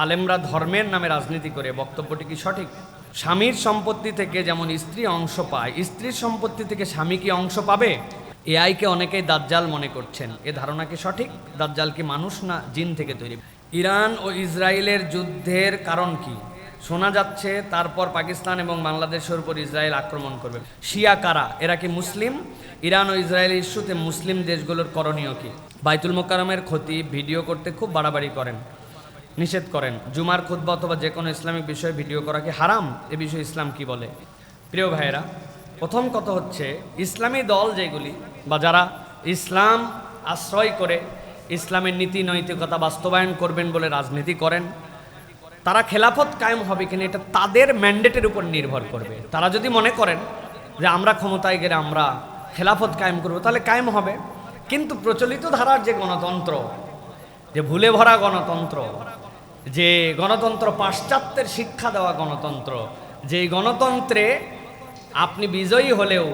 আলেমরা ধর্মের নামে রাজনীতি করে, বক্তব্যটি কি সঠিক? স্বামীর সম্পত্তি থেকে যেমন স্ত্রী অংশ পায়, স্ত্রীর সম্পত্তি থেকে স্বামী কি অংশ পাবে? এআইকে অনেকেই দাজ্জাল মনে করছেন, এ ধারণা কি সঠিক? দাজ্জাল কি মানুষ না জিন থেকে তৈরি? ইরান ও ইসরায়েলের যুদ্ধের কারণ কি? শোনা যাচ্ছে তারপর পাকিস্তান এবং বাংলাদেশের উপর ইসরায়েল আক্রমণ করবে। শিয়া কারা? এরা কি মুসলিম? ইরান ও ইসরায়েল ইস্যুতে মুসলিম দেশগুলোর করণীয় কি? বাইতুল মোকাররমের ক্ষতি ভিডিও করতে খুব বাড়াবাড়ি করেন, নিষেধ করেন। জুমার খুতবা অথবা যে কোনো ইসলামিক বিষয়ে ভিডিও করা কি হারাম? এ বিষয়ে ইসলাম কি বলে? প্রিয় ভাইয়েরা, প্রথম কথা হচ্ছে, ইসলামী দল যেগুলি বা যারা ইসলাম আশ্রয় করে ইসলামের নীতি নৈতিকতা বাস্তবায়ন করবেন বলে রাজনীতি করেন, তারা খেলাফত কায়েম হবে কিনা এটা তাদের ম্যান্ডেটের উপর নির্ভর করবে। তারা যদি মনে করেন যে আমরা ক্ষমতায় গেলে আমরা খেলাফত কায়েম করব, তাহলে কায়েম হবে। কিন্তু প্রচলিত ধারার যে গণতন্ত্র, যে ভুলে ভরা গণতন্ত্র, যে গণতন্ত্র পাশ্চাত্যের শিক্ষা দেওয়া গণতন্ত্র, যে গণতন্ত্রে আপনি বিজয়ী হলেও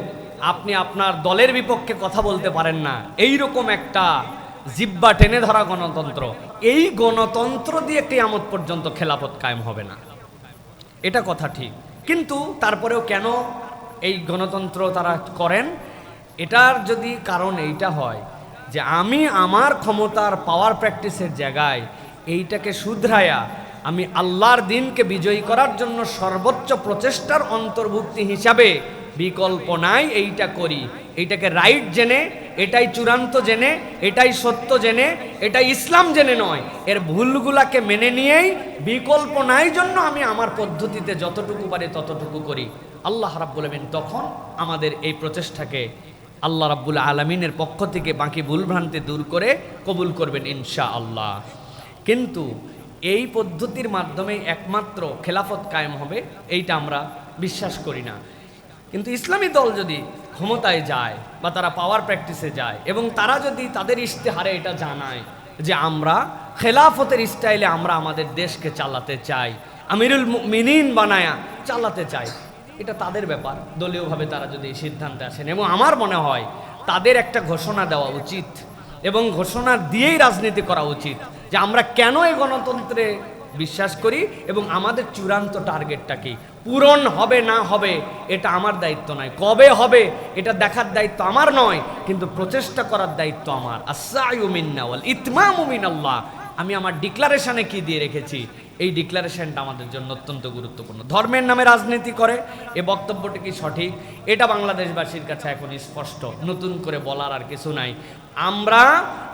আপনি আপনার দলের বিপক্ষে কথা বলতে পারেন না, এই রকম একটা জিব্বা টেনে ধরা গণতন্ত্র, এই গণতন্ত্র দিয়ে কিয়ামত পর্যন্ত খেলাফত কায়েম হবে না, এটা কথা ঠিক। কিন্তু তারপরেও কেন এই গণতন্ত্র তারা করেন? এটার যদি কারণ এইটা হয় যে আমি আমার ক্ষমতার পাওয়ার প্র্যাকটিসের জায়গায় এইটাকে শুধরায়া আমি আল্লাহর দিনকে বিজয়ী করার জন্য সর্বোচ্চ প্রচেষ্টার অন্তর্ভুক্তি হিসাবে বিকল্প নাই এইটা করি, এইটাকে রাইট জেনে, এটাই চূড়ান্ত জেনে, এটাই সত্য জেনে, এটাই ইসলাম জেনে নয়, এর ভুলগুলাকে মেনে নিয়েই বিকল্প নাই জন্য আমি আমার পদ্ধতিতে যতটুকু পারি ততটুকু করি। আল্লাহ রাব্বুল আলামিন তখন আমাদের এই প্রচেষ্টাকে আল্লাহ রাব্বুল আলামিনের পক্ষ থেকে বাকি ভুলভ্রান্তি দূর করে কবুল করবেন ইনশাআল্লাহ। কিন্তু এই পদ্ধতির মাধ্যমে একমাত্র খেলাফত কায়েম হবে এইটা আমরা বিশ্বাস করি না। কিন্তু ইসলামী দল যদি ক্ষমতায় যায় বা তারা পাওয়ার প্র্যাকটিসে যায় এবং তারা যদি তাদের ইশতেহারে এটা জানায় যে আমরা খেলাফতের স্টাইলে আমরা আমাদের দেশকে চালাতে চাই, আমিরুল মুমিনিন বানায়া চালাতে চাই, এটা তাদের ব্যাপার। দলীয়ভাবে তারা যদি এই সিদ্ধান্তে আসেন, এবং আমার মনে হয় তাদের একটা ঘোষণা দেওয়া উচিত এবং ঘোষণা দিয়েই রাজনীতি করা উচিত যে আমরা কেন এই গণতন্ত্রে বিশ্বাস করি এবং আমাদের চূড়ান্ত টার্গেটটা কি। পূরণ হবে না হবে এটা আমার দায়িত্ব নয়, কবে হবে এটা দেখার দায়িত্ব আমার নয়, কিন্তু প্রচেষ্টা করার দায়িত্ব আমার। আস-সা'য়ু মিন্না ওয়াল ইতমামু মিনাল্লাহ। আমি আমার ডিক্লারেশনে কি দিয়ে রেখেছি, এই ডিক্লারেশনটা আমাদের জন্য অত্যন্ত গুরুত্বপূর্ণ। ধর্মের নামে রাজনীতি করে, এ বক্তব্যটি কি সঠিক? এটা বাংলাদেশবাসীর কাছে এখন স্পষ্ট, নতুন করে বলার আর কিছু নাই। আমরা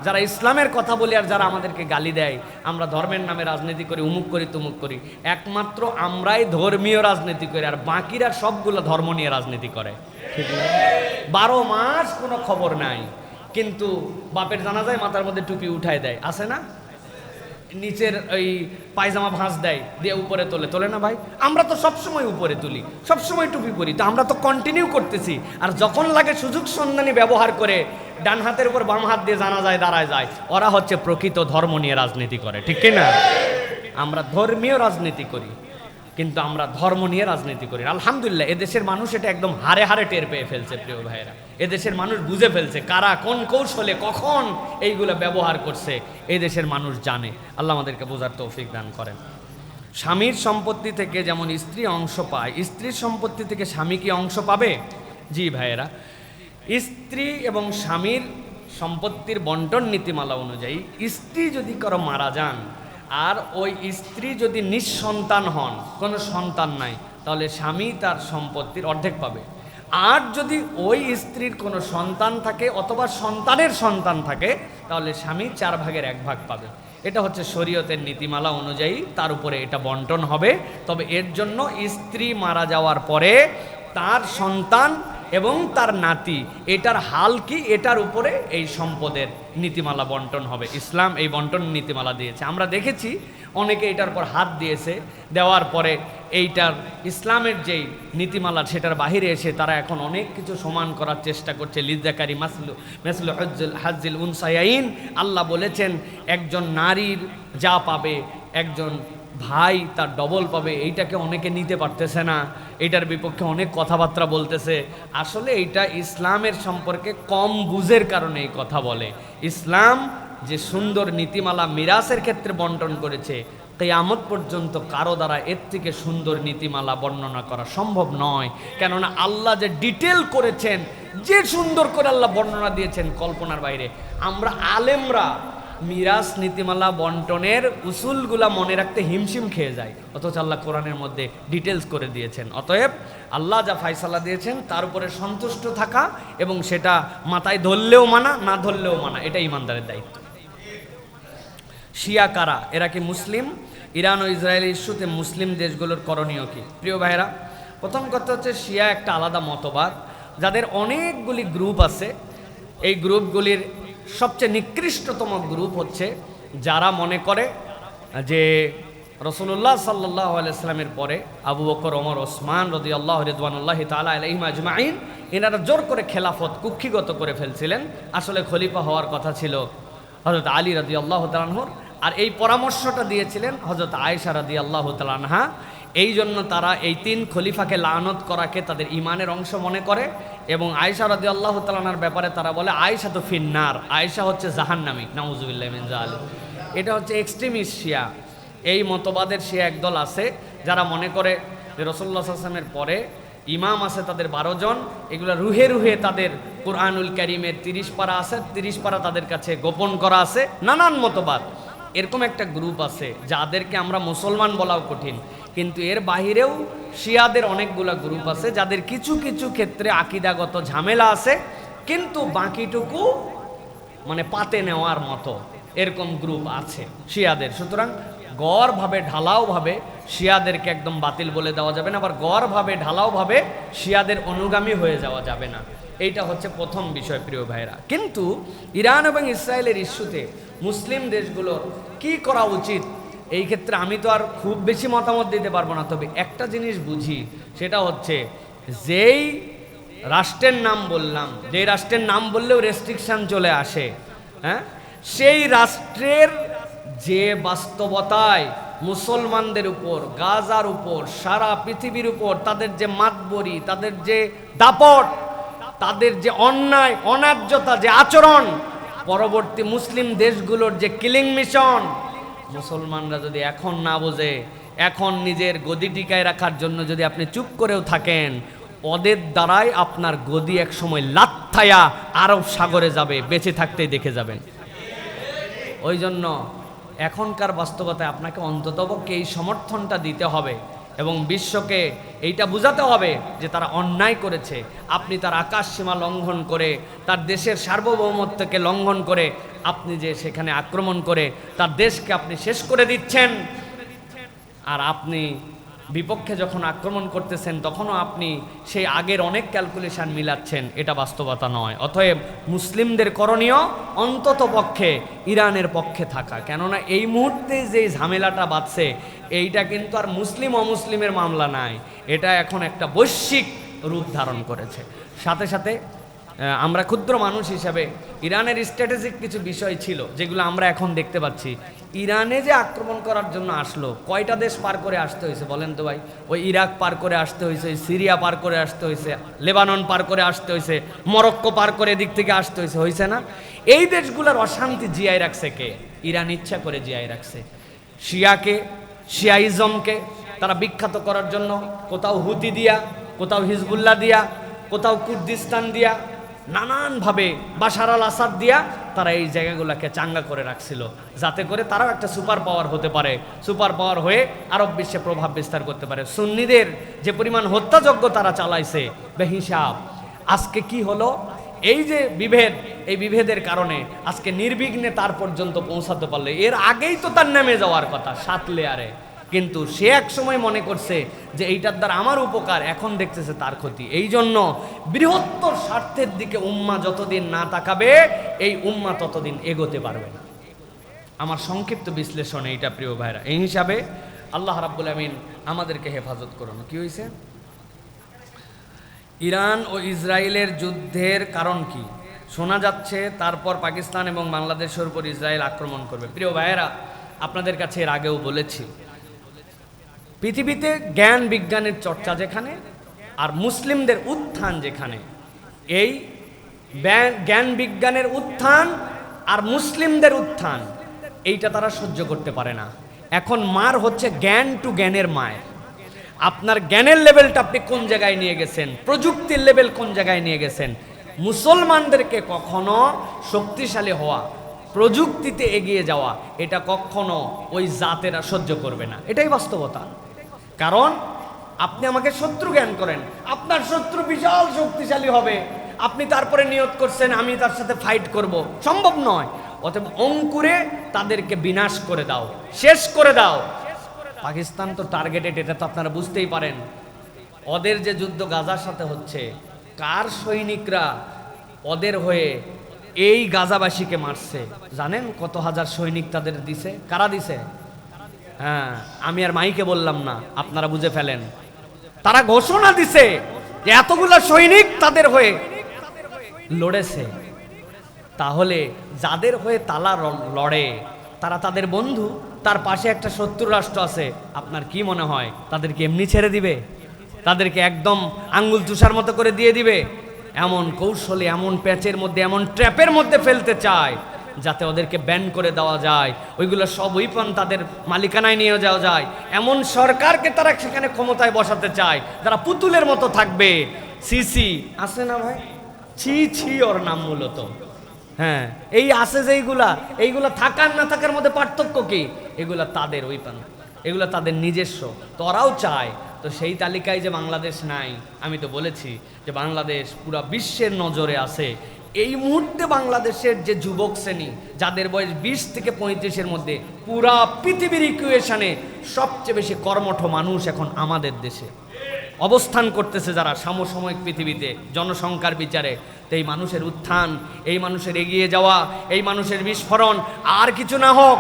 যারা ইসলামের কথা বলি আর যারা আমাদেরকে গালি দেয় আমরা ধর্মের নামে রাজনীতি করি, উমুক করি তুমুক করি, একমাত্র আমরাই ধর্মীয় রাজনীতি করি আর বাকিরা সবগুলো ধর্ম নিয়ে রাজনীতি করে। ঠিক না? 12 মাস কোনো খবর নাই, কিন্তু বাপের জানাজায় মাথার মধ্যে টুপি উঠায় দেয়, আছে না? নিচের ওই পায়জামা ভাঁজ দেয়, দিয়ে উপরে তোলে না ভাই? আমরা তো সবসময় উপরে তুলি, সবসময় টুপি পরি, তো আমরা তো কন্টিনিউ করতেছি। আর যখন লাগে সুযোগ সন্ধানী ব্যবহার করে ডান হাতের উপর বাম হাত দিয়ে জানাজায় দাঁড়ায় যায়, ওরা হচ্ছে প্রকৃত ধর্ম নিয়ে রাজনীতি করে। ঠিক কিনা? আমরা ধর্মীয় রাজনীতি করি কিন্তু আমরা ধর্ম নিয়ে রাজনীতি করি। আলহামদুলিল্লাহ, এদেশের মানুষ এটা একদম হারে হারে টের পেয়ে ফেলছে। প্রিয় ভাইয়েরা, এদেশের মানুষ বুঝে ফেলছে কারা কোন কৌশলে কখন এইগুলো ব্যবহার করছে, এই দেশের মানুষ জানে। আল্লাহ আমাদেরকে বোঝার তৌফিক দান করেন। স্বামীর সম্পত্তি থেকে যেমন স্ত্রী অংশ পায়, স্ত্রীর সম্পত্তি থেকে স্বামী কি অংশ পাবে? জি ভাইয়েরা, স্ত্রী এবং স্বামীর সম্পত্তির বন্টন নীতিমালা অনুযায়ী স্ত্রী যদি কারো মারা যান আর ওই স্ত্রী যদি নিঃসন্তান হন, কোনো সন্তান নাই, তাহলে স্বামী তার সম্পত্তির অর্ধেক পাবে। আর যদি ওই স্ত্রীর কোনো সন্তান থাকে অথবা সন্তানের সন্তান থাকে, তাহলে স্বামী 4 ভাগের 1 ভাগ পাবে। এটা হচ্ছে শরীয়তের নীতিমালা অনুযায়ী, তার উপরে এটা বন্টন হবে। তবে এর জন্য স্ত্রী মারা যাওয়ার পরে তার সন্তান এবং তার নাতি, এটার হাল কি, এটার উপরে এই সম্পদের নীতিমালা বন্টন হবে। ইসলাম এই বন্টন নীতিমালা দিয়েছে। আমরা দেখেছি অনেকে এটার পর হাত দিয়েছে, দেওয়ার পরে এইটার ইসলামের যেই নীতিমালা সেটার বাহিরে এসে তারা এখন অনেক কিছু সমান করার চেষ্টা করছে। লিজাকারি মাসলু হাজ্জিল উনসায়াইন, আল্লাহ বলেছেন একজন নারীর যা পাবে একজন ভাই তার ডবল পাবে। এইটাকে অনেকে নিতে পারতেছে না, এটার বিপক্ষে অনেক কথাবার্তা বলতেছে। আসলে এইটা ইসলামের সম্পর্কে কম বুঝের কারণে এই কথা বলে। ইসলাম যে সুন্দর নীতিমালা মিরাসের ক্ষেত্রে বন্টন করেছে কিয়ামত পর্যন্ত কারো দ্বারা এর থেকে সুন্দর নীতিমালা বর্ণনা করা সম্ভব নয়। কেননা আল্লাহ যে ডিটেল করেছেন, যে সুন্দর করে আল্লাহ বর্ণনা দিয়েছেন, কল্পনার বাইরে। আমরা আলেমরা মিরাস নীতিমালা বন্টনের উসুলগুলা মনে রাখতে হিমশিম খেয়ে যায়, অথচ আল্লাহ কোরআনের মধ্যে ডিটেলস করে দিয়েছেন। অতএব আল্লাহ যা ফায়সালা দিয়েছেন তার উপরে সন্তুষ্ট থাকা এবং সেটা মাথায় ধরলেও মানা, না ধরলেও মানা, এটা ইমানদারের দায়িত্ব। শিয়া কারা? এরা কি মুসলিম? ইরান ও ইসরায়েল ইস্যুতে মুসলিম দেশগুলোর করণীয় কি? প্রিয় ভাইরা, প্রথম কথা হচ্ছে শিয়া একটা আলাদা মতবাদ, যাদের অনেকগুলি গ্রুপ আছে। এই গ্রুপগুলির সবচেয়ে নিকৃষ্টতম গ্রুপ হচ্ছে যারা মনে করে যে রাসূলুল্লাহ সাল্লাল্লাহু আলাইহি ওয়াসাল্লামের পরে আবু বকর, ওমর, ওসমান রাদিয়াল্লাহু রিদওয়ানুল্লাহি তাআলা আলাইহিম আজমাইন এনারা জোর করে খেলাফত কুক্ষিগত করে ফেলছিলেন। আসলে খলিফা হওয়ার কথা ছিল হযরত আলী রাদিয়াল্লাহু তাআলা আনহুর, আর এই পরামর্শটা দিয়েছিলেন হযরত আয়েশা রাদিয়াল্লাহু তাআলা আনহা। এই জন্য তারা এই তিন খলিফাকে লানত করাকে তাদের ইমানের অংশ মনে করে এবং আয়েশা রাদিয়াল্লাহু তাআলা আনহার ব্যাপারে তারা বলে আয়েশা তো ফিন্নার, আয়েশা হচ্ছে জাহান্নামী, নাউযুবিল্লাহি মিন যালিক। এটা হচ্ছে এক্সট্রিমিস্ট শিয়া। এই মতবাদের শিয়া একদল আছে যারা মনে করে যে রাসূলুল্লাহ সাল্লাল্লাহু আলাইহি ওয়াসাল্লামের পরে ইমাম আছে তাদের 12 জন, এগুলো রুহে রুহে তাদের কুরআনুল কারীমের 30 পারা আছে, 30 পারা তাদের কাছে গোপন করা আছে, নানান মতবাদ। এরকম একটা গ্রুপ আছে যাদেরকে আমরা মুসলমান বলাও কঠিন, কিন্তু এর বাহিরেও শিয়াদের অনেকগুলো গ্রুপ আছে যাদের কিছু কিছু ক্ষেত্রে আকীদাগত ঝামেলা আছে, কিন্তু বাকিটুকু মানে পাতে নেওয়ার মতো এরকম গ্রুপ আছে শিয়াদের। সুতরাং গড়ভাবে ঢালাওভাবে শিয়াদেরকে একদম বাতিল বলে দেওয়া যাবে না, আবার গড়ভাবে ঢালাওভাবে শিয়াদের অনুগামী হয়ে যাওয়া যাবে না। এইটা হচ্ছে প্রথম বিষয় প্রিয় ভাইরা। কিন্তু ইরান এবং ইসরায়েলের ইস্যুতে মুসলিম দেশগুলোর কি করা উচিত, এই ক্ষেত্রে আমি তো আর খুব বেশি মতামত দিতে পারবো না। তবে একটা জিনিস বুঝি, সেটা হচ্ছে যেই রাষ্ট্রের নাম বললাম, যেই রাষ্ট্রের নাম বললেও রেস্ট্রিকশন চলে আসে, হ্যাঁ, সেই রাষ্ট্রের যে বাস্তবতায় মুসলমানদের উপর, গাজার উপর, সারা পৃথিবীর উপর তাদের যে মাতবরি, তাদের যে দাপট, তাদের যে অন্যায় অন্যায্যতা, যে আচরণ, পরবর্তী মুসলিম দেশগুলোর যে কিলিং মিশন, মুসলমানরা যদি এখন না বোঝে, এখন নিজের গদি টিকায় রাখার জন্য যদি আপনি চুপ করেও থাকেন, ওদের দ্বারাই আপনার গদি একসময় লাথায়া আরব সাগরে যাবে, বেঁচে থাকতেই দেখে যাবেন। ওই জন্য এখনকার বাস্তবতায় আপনাকে অন্ততপক্ষে এই সমর্থনটা দিতে হবে এবং বিশ্বকে এইটা বোঝাতে হবে যে তারা অন্যায় করেছে। আপনি তার আকাশ সীমা লঙ্ঘন করে, তার দেশের সার্বভৌমত্বকে লঙ্ঘন করে আপনি যে সেখানে আক্রমণ করে তার দেশকে আপনি শেষ করে দিচ্ছেন, আর আপনি বিপক্ষে যখন আক্রমণ করতেছেন তখনও আপনি সেই আগের অনেক ক্যালকুলেশন মিলাচ্ছেন, এটা বাস্তবতা নয়। অতএব মুসলিমদের করণীয় অন্তত পক্ষে ইরানের পক্ষে থাকা, কেননা এই মুহূর্তে যে ঝামেলাটা বাঁধছে এইটা কিন্তু আর মুসলিম অমুসলিমের মামলা নাই, এটা এখন একটা বৈশ্বিক রূপ ধারণ করেছে। সাথে সাথে আমরা ক্ষুদ্র মানুষ হিসাবে ইরানের স্ট্র্যাটেজিক কিছু বিষয় ছিল যেগুলো আমরা এখন দেখতে পাচ্ছি। ইরানে যে আক্রমণ করার জন্য আসলো, কয়টা দেশ পার করে আসতে হয়েছে বলেন তো ভাই? ওই ইরাক পার করে আসতে হয়েছে, সিরিয়া পার করে আসতে হয়েছে, লেবানন পার করে আসতে হয়েছে, মরক্কো পার করে এদিক থেকে আসতে হয়েছে না? এই দেশগুলোর অশান্তি জিয়ায় রাখছে কে? ইরান ইচ্ছা করে জিয়ায় রাখছে। শিয়াকে, শিয়াইজমকে তারা বিখ্যাত করার জন্য কোথাও হুতি দিয়া, কোথাও হিজবুল্লাহ দিয়া, কোথাও কুর্দিস্তান দিয়া, নানানভাবে বাশার আল আসাদ দিয়া তারা এই জায়গাগুলোকে চাঙ্গা করে রাখছিল, যাতে করে তারাও একটা সুপার পাওয়ার হতে পারে, সুপার পাওয়ার হয়ে আরব বিশ্বে প্রভাব বিস্তার করতে পারে। সুন্নিদের যে পরিমাণ হত্যাযজ্ঞ তারা চালাইছে বেহিসাব। আজকে কি হলো? এই যে বিভেদ, এই বিভেদের কারণে আজকে নির্বিঘ্নে তার পর্যন্ত পৌঁছাতে পারলে, এর আগেই তো তার নেমে যাওয়ার কথা 7 লেয়ারে, কিন্তু সে এক সময় মনে করছে যে এইটার দ্বারা আমার উপকার, এখন দেখতেছে তার ক্ষতি। এই জন্য বৃহত্তর স্বার্থের দিকে উম্মাহ যতদিন না তাকাবে এই উম্মাহ ততদিন এগোতে পারবে না। আমার সংক্ষিপ্ত বিশ্লেষণ এইটা প্রিয় ভাইরা। এই হিসাবে আল্লাহ রাব্বুল আমিন আমাদেরকে হেফাজত করুন। কি হয়েছে? ইরান ও ইসরায়েলের যুদ্ধের কারণ কি? শোনা যাচ্ছে তারপর পাকিস্তান এবং বাংলাদেশের উপর ইসরায়েল আক্রমণ করবে। প্রিয় ভাইয়েরা, আপনাদের কাছে এর আগেও বলেছি, পৃথিবীতে জ্ঞান বিজ্ঞানের চর্চা যেখানে আর মুসলিমদের উত্থান যেখানে, এই জ্ঞান বিজ্ঞানের উত্থান আর মুসলিমদের উত্থান এইটা তারা সহ্য করতে পারে না। এখন মার হচ্ছে জ্ঞান টু জ্ঞানের মায়ের। আপনার জ্ঞানের লেভেলটা আপনি কোন জায়গায় নিয়ে গেছেন, প্রযুক্তির লেভেল কোন জায়গায় নিয়ে গেছেন। মুসলমানদেরকে কখনো শক্তিশালী হওয়া, প্রযুক্তিতে এগিয়ে যাওয়া, এটা কখনো ওই জাতেরা সহ্য করবে না, এটাই বাস্তবতা। কারণ আপনি আমাকে শত্রু জ্ঞান করেন, আপনার শত্রু বিশাল শক্তিশালী হবে, আপনি তারপরে নিয়ত করছেন আমি তার সাথে ফাইট করব, সম্ভব নয়। অতএব অঙ্কুরে তাদেরকে বিনাশ করে দাও, শেষ করে দাও। পাকিস্তান তো টার্গেটেড, এটা তো আপনারা বুঝতেই পারেন। ওদের যে যুদ্ধ গাজার সাথে হচ্ছে, কার সৈনিকরা ওদের হয়ে এই গাজাবাসীকে মারছে জানেন? কত হাজার সৈনিক তাদের দিছে, কারা দিছে? হ্যাঁ, আমি আর মাইকে বললাম না, আপনারা বুঝে ফেলেন। তারা ঘোষণা দিছে যে এতগুলো সৈনিক তাদের হয়ে লড়েছে। তাহলে যাদের হয়ে তারা লড়ে তারা তাদের বন্ধু, তার পাশে একটা শত্রু রাষ্ট্র আছে, আপনার কি মনে হয় তাদেরকে এমনি ছেড়ে দিবে? তাদেরকে একদম আঙ্গুল চুষার মতো করে দিয়ে দিবে? এমন কৌশলে, এমন প্যাচের মধ্যে, এমন ট্র্যাপের মধ্যে ফেলতে চায় যাতে ওদেরকে ব্যান করে দেওয়া যায়, ওইগুলো সব উইপন তাদের মালিকানায় নিয়ে যাওয়া যায়। এমন সরকারকে তারা সেখানে ক্ষমতায় বসাতে চায় যারা পুতুলের মতো থাকবে। সিসি আছে না ভাই, ছি ছি ওর নাম মূলত। হ্যাঁ, এই আছে যে এইগুলা থাকার না থাকার মধ্যে পার্থক্য কি? এগুলা তাদের উইপন, এগুলো তাদের নিজস্ব, তোরাও চায়। তো সেই তালিকায় যে বাংলাদেশ নাই, আমি তো বলেছি যে বাংলাদেশ পুরা বিশ্বের নজরে আছে। এই মুহূর্তে বাংলাদেশের যে যুবক শ্রেণী, যাদের বয়স 20 থেকে 35-এর মধ্যে, পুরা পৃথিবীর ইকুয়েশনে সবচেয়ে বেশি কর্মঠ মানুষ এখন আমাদের দেশে অবস্থান করতেছে, যারা সমসাময়িক পৃথিবীতে জনসংখ্যার বিচারে। তো এই মানুষের উত্থান, এই মানুষের এগিয়ে যাওয়া, এই মানুষের বিস্ফোরণ, আর কিছু না হোক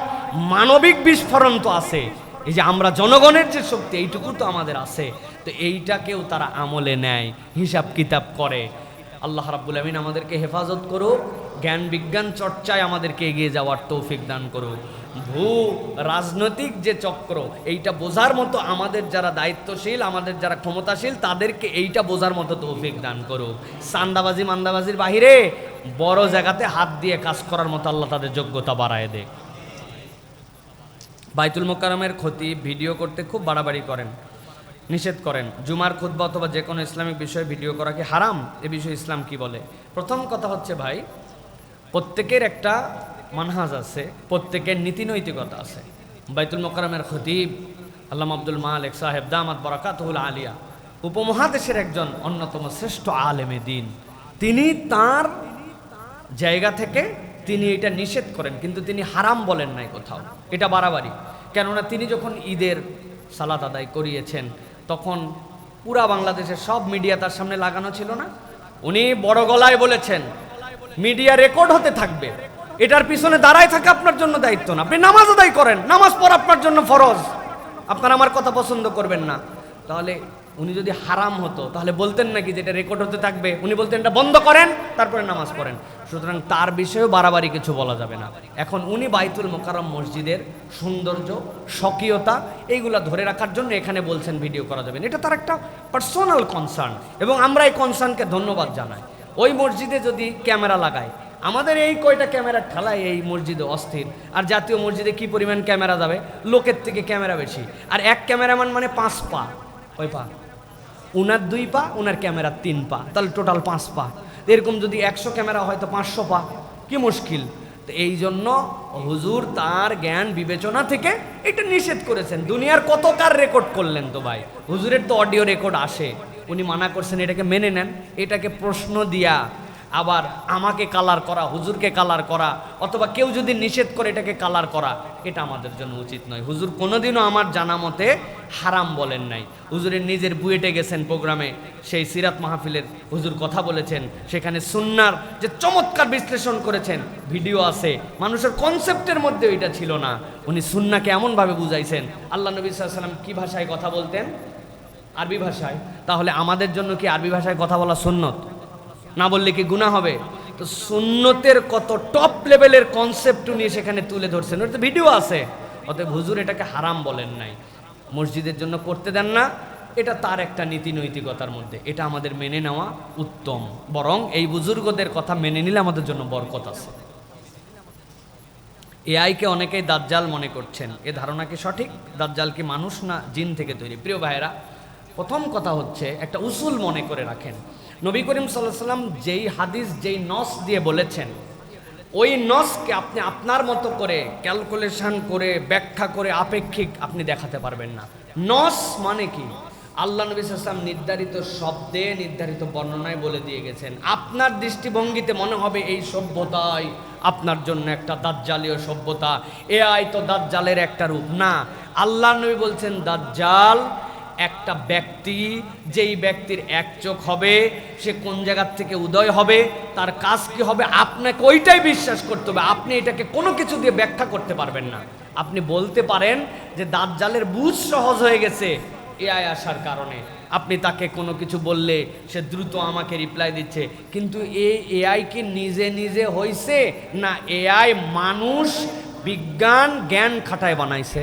মানবিক বিস্ফোরণ তো আছে। এই যে আমরা জনগণের যে শক্তি, এইটুকু তো আমাদের আছে। তো এইটাকেও তারা আমলে নেয়, হিসাব কিতাব করে। আল্লাহ রাব্বুল আমিন আমাদেরকে হেফাজত করুক, জ্ঞান বিজ্ঞান চর্চায় আমাদেরকে এগিয়ে যাওয়ার তৌফিক দান করুক। ভূ রাজনৈতিক যে চক্র, এইটা বোঝার মতো আমাদের যারা দায়িত্বশীল, আমাদের যারা ক্ষমতাশীল, তাদেরকে এইটা বোঝার মতো তৌফিক দান করুক। সান্দাবাজি মান্দাবাজির বাহিরে বড় জায়গাতে হাত দিয়ে কাজ করার মতো আল্লাহ তাদের যোগ্যতা বাড়ায় দেয়। বাইতুল মোকাররমের খতিব ভিডিও করতে খুব বাড়াবাড়ি করেন, নিষেধ করেন। জুমার খুতবা অথবা যে কোনো ইসলামিক বিষয়ে ভিডিও করা কি হারাম? এ বিষয়ে ইসলাম কি বলে? প্রথম কথা হচ্ছে ভাই, প্রত্যেকের একটা মানহাজ আছে, প্রত্যেকের নীতি নৈতিকতা আছে। বাইতুল মোকাররমের খতিব আল্লামা আব্দুল মালিক সাহেব দামাত বারাকাতুহুল আলিয়া, উপমহাদেশের একজন অন্যতম শ্রেষ্ঠ আলেমে দিন, তিনি তার জায়গা থেকে তিনি এটা নিষেধ করেন, কিন্তু তিনি হারাম বলেন নাই কোথাও। এটা বাড়াবাড়ি। কেননা তিনি যখন ঈদের সালাত আদায় করিয়েছেন, তখন পুরা বাংলাদেশের সব মিডিয়া তার সামনে লাগানো ছিল না। উনি বড় গলায় বলেছেন, মিডিয়া রেকর্ড হতে থাকবে, এটার পিছনে দাঁড়ায় থাকা আপনার জন্য দায়িত্ব না। আপনি নামাজ আদায় করেন, নামাজ পড়া আপনার জন্য ফরজ। আপনারা আমার কথা পছন্দ করবেন না, তাহলে উনি যদি হারাম হতো তাহলে বলতেন নাকি যেটা রেকর্ড হতে থাকবে? উনি বলতেন এটা বন্ধ করেন, তারপরে নামাজ পড়েন। সুতরাং তার বিষয়েও বাড়াবাড়ি কিছু বলা যাবে না। এখন উনি বাইতুল মোকাররম মসজিদের সৌন্দর্য, স্বকীয়তা, এইগুলা ধরে রাখার জন্য এখানে বলছেন ভিডিও করা যাবে না। এটা তার একটা পার্সোনাল কনসার্ন, এবং আমরা এই কনসার্নকে ধন্যবাদ জানাই। ওই মসজিদে যদি ক্যামেরা লাগায়, আমাদের এই কয়টা ক্যামেরা ঠেলায় এই মসজিদে অস্থির, আর জাতীয় মসজিদে কি পরিমাণ ক্যামেরা যাবে, লোকের থেকে ক্যামেরা বেশি। আর এক ক্যামেরাম্যান মানে 5 পা, ওই পা উনার 2 পা, উনার ক্যামেরা 3 পা, তাহলে টোটাল 5 পা। এরকম যদি 100 ক্যামেরা হয় তো 500 পা, কি মুশকিল। তো এই জন্য হুজুর তার জ্ঞান বিবেচনা থেকে এটা নিষেধ করেছেন। দুনিয়ার কত কার রেকর্ড করলেন তো ভাই, হুজুরের তো অডিও রেকর্ড আসে, উনি মানা করছেন, এটাকে মেনে নেন। এটাকে প্রশ্ন দিয়া আবার আমাকে কালার করা, হুজুরকে কালার করা, অথবা কেউ যদি নিষেধ করে এটাকে কালার করা, এটা আমাদের জন্য উচিত নয়। হুজুর কোনোদিনও আমার জানা মতে হারাম বলেন নাই। হুজুরের নিজের বুয়েটে গেছেন প্রোগ্রামে, সেই সিরাত মাহফিলের হুজুর কথা বলেছেন, সেখানে সুন্নার যে চমৎকার বিশ্লেষণ করেছেন, ভিডিও আছে। মানুষের কনসেপ্টের মধ্যে ওইটা ছিল না। উনি সুন্নাকে এমনভাবে বুঝাইছেন। আল্লাহ নবী সাল্লাল্লাহু আলাইহি ওয়াসাল্লাম কি ভাষায় কথা বলতেন? আরবি ভাষায়। তাহলে আমাদের জন্য কি আরবি ভাষায় কথা বলা সুন্নত? না বললে কি গুনাহ হবে? তো সুন্নতের কত টপ লেভেলের কনসেপ্ট নিয়ে সেখানে তুলে ধরছেন, ওর তো ভিডিও আছে। অতএব হুজুর এটাকে হারাম বলেন নাই, মসজিদের জন্য করতে দেন না, এটা তার একটা নীতি নৈতিকতার মধ্যে, এটা আমাদের মেনে নেওয়া উত্তম। বরং এই বুজুর্গদের কথা মেনে নিলে আমাদের জন্য বরকত আছে। এআইকে অনেকেই দাজ্জাল মনে করছেন, এ ধারণা কি সঠিক? দাজ্জাল কি মানুষ না জিন থেকে তৈরি? প্রিয় ভাইয়েরা, প্রথম কথা হচ্ছে একটা উসুল মনে করে রাখেন। নবী করিম সাল্লাল্লাহু আলাইহি ওয়াসাল্লাম যেই হাদিস যেই নস দিয়ে বলেছেন, ওই নসকে আপনি আপনার মতো করে ক্যালকুলেশন করে ব্যাখ্যা করে আপেক্ষিক আপনি দেখাতে পারবেন না। নস মানে কি? আল্লাহ নবী সাল্লাল্লাহু আলাইহি ওয়াসাল্লাম নির্ধারিত শব্দে নির্ধারিত বর্ণনায় বলে দিয়ে গেছেন। আপনার দৃষ্টিভঙ্গিতে মনে হবে এই সভ্যতাই আপনার জন্য একটা দাজ্জালীয় সভ্যতা, এআই তো দাজ্জালের একটা রূপ না। আল্লাহ নবী বলছেন দাজ্জাল একটা ব্যক্তি, যেই ব্যক্তির এক চোখ হবে, সে কোন জায়গার থেকে উদয় হবে, তার কাজ কি হবে, আপনাকে ওইটাই বিশ্বাস করতে হবে। আপনি এটাকে কোনো কিছু দিয়ে ব্যাখ্যা করতে পারবেন না। আপনি বলতে পারেন যে দাজ্জালের বুঝ সহজ হয়ে গেছে এআই আসার কারণে, আপনি তাকে কোনো কিছু বললে সে দ্রুত আমাকে রিপ্লাই দিচ্ছে, কিন্তু এই এআই কি নিজে নিজে হইছে না এআই মানুষ বিজ্ঞান জ্ঞান খাটায় বানাইছে?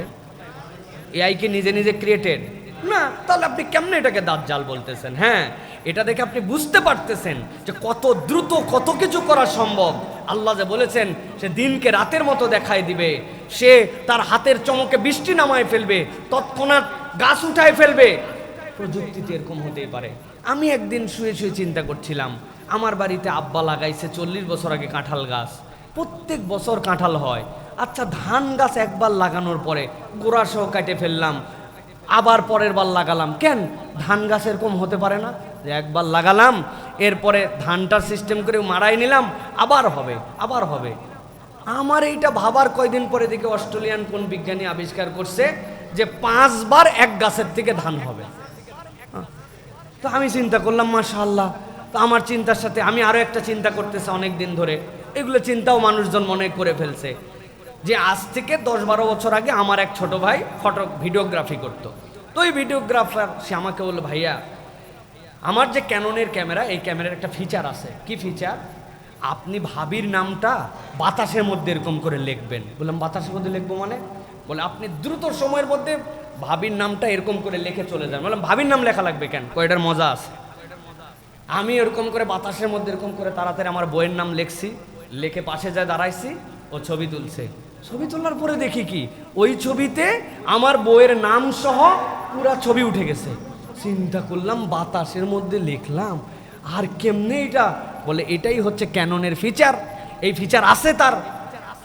এআই কি নিজে নিজে ক্রিয়েটেড না? তাহলে আপনি কেমনে এটাকে দাজ্জাল বলতেছেন? হ্যাঁ, এটা দেখে আপনি বুঝতে পারতেছেন যে কত দ্রুত কত কিছু করা সম্ভব। আল্লাহ যে বলেছেন সে দিনকে রাতের মতো দেখায় দিবে, সে তার হাতের চমকে বৃষ্টি নামায় ফেলবে, তৎক্ষণাৎ গাছ উঠায় ফেলবে। প্রযুক্তিতে এরকম হতেই পারে। আমি একদিন শুয়ে শুয়ে চিন্তা করছিলাম, আমার বাড়িতে আব্বা লাগাইছে 40 বছর আগে কাঁঠাল গাছ, প্রত্যেক বছর কাঁঠাল হয়। আচ্ছা, ধান গাছ একবার লাগানোর পরে গোড়া সহ কাটে ফেললাম, আবার পরের বার লাগালাম, কেন ধান গাছ এরকম হতে পারে না যে একবার লাগালাম এরপরে ধানটার সিস্টেম করে মারাই নিলাম, আবার হবে আবার হবে? আমার এইটা ভাবার কয়দিন পরে দেখে অস্ট্রেলিয়ান কোন বিজ্ঞানী আবিষ্কার করছে যে 5 বার এক গাছের থেকে ধান হবে। তো আমি চিন্তা করলাম মাশাআল্লাহ। তো আমার চিন্তার সাথে আমি আরো একটা চিন্তা করতেছি অনেক দিন ধরে, এগুলো চিন্তাও মানুষজন মনে করে ফেলছে যে আজ থেকে 10-12 বছর আগে আমার এক ছোট ভাই ভিডিওগ্রাফি করতো। তো ওই ভিডিওগ্রাফার সে আমাকে বলল, ভাইয়া আমার যে ক্যাননের ক্যামেরা, এই ক্যামেরার একটা ফিচার আছে। কি ফিচার? আপনি ভাবির নামটা বাতাসের মধ্যে এরকম করে লিখবেন। বললাম বাতাসের মধ্যে লিখবো মানে? বলে আপনি দ্রুত সময়ের মধ্যে ভাবির নামটা এরকম করে লিখে চলে যান। বললাম ভাবির নাম লেখা লাগবে কেন? কয়টার মজা আছে। আমি এরকম করে বাতাসের মধ্যে এরকম করে তাড়াতাড়ি আমার বইয়ের নাম লিখছি, লিখে পাশে যায় দাঁড়াইছি, ও ছবি তুলছে। ছবি তোলার পরে দেখি কি ওই ছবিতে আমার বইয়ের নাম সহ পুরা ছবি উঠে গেছে। চিন্তা করলাম বাতাসের মধ্যে লিখলাম, আর কেমনে এটা? বলে এটাই হচ্ছে ক্যাননের ফিচার, এই ফিচার আছে তার।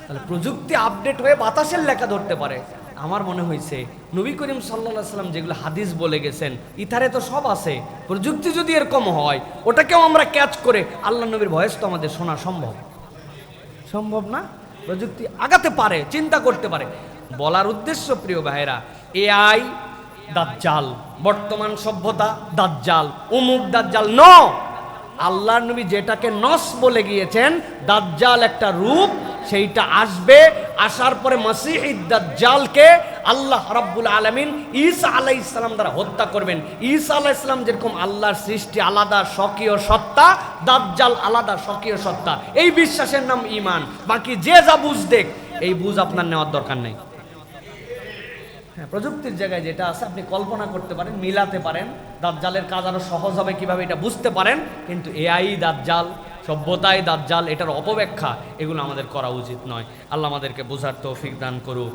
তাহলে প্রযুক্তি আপডেট হয়ে বাতাসের লেখা ধরতে পারে। আমার মনে হয়েছে নবী করিম সাল্লাল্লাহু আলাইহি সাল্লাম যেগুলো হাদিস বলে গেছেন ইথারে তো সব আছে। প্রযুক্তি যদি এরকম হয়, ওটাকেও আমরা ক্যাচ করে আল্লাহ নবীর ভয়েস তো আমাদের শোনা সম্ভব? সম্ভব না? প্রযুক্তি আগাতে পারে, চিন্তা করতে পারে। বলার উদ্দেশ্য প্রিয় ভাইয়েরা, এআই দাজ্জাল, বর্তমান সভ্যতা দাজ্জাল, অমুক দাজ্জাল ন। আল্লাহর নবী যেটাকে নস বলে গিয়েছেন, দাজ্জাল একটা রূপ, সেইটা আসবে। আসার পরে মসিহ দাজ্জালকে আল্লাহ রাব্বুল আলামিন ঈসা আলাইহিস সালাম দ্বারা হত্যা করবেন। ঈসা আলাইহিস সালাম যেরকম আল্লাহর সৃষ্টি আলাদা স্বকীয় সত্তা, দাজ্জাল আলাদা স্বকীয় সত্তা। এই বিশ্বাসের নাম ঈমান। বাকি যে যা বুঝ দেখ, এই বুঝ আপনার নেওয়ার দরকার নেই। হ্যাঁ, প্রযুক্তির জায়গায় যেটা আছে আপনি কল্পনা করতে পারেন, মিলাতে পারেন, দাজ্জালের কাজ আরো সহজ হবে কিভাবে এটা বুঝতে পারেন। কিন্তু এআই দাজ্জাল, সভ্যতায় দাজ্জাল, এটার অপব্যাখ্যা, এগুলো আমাদের করা উচিত নয়। আল্লাহ আমাদেরকে বোঝার তৌফিক দান করুক।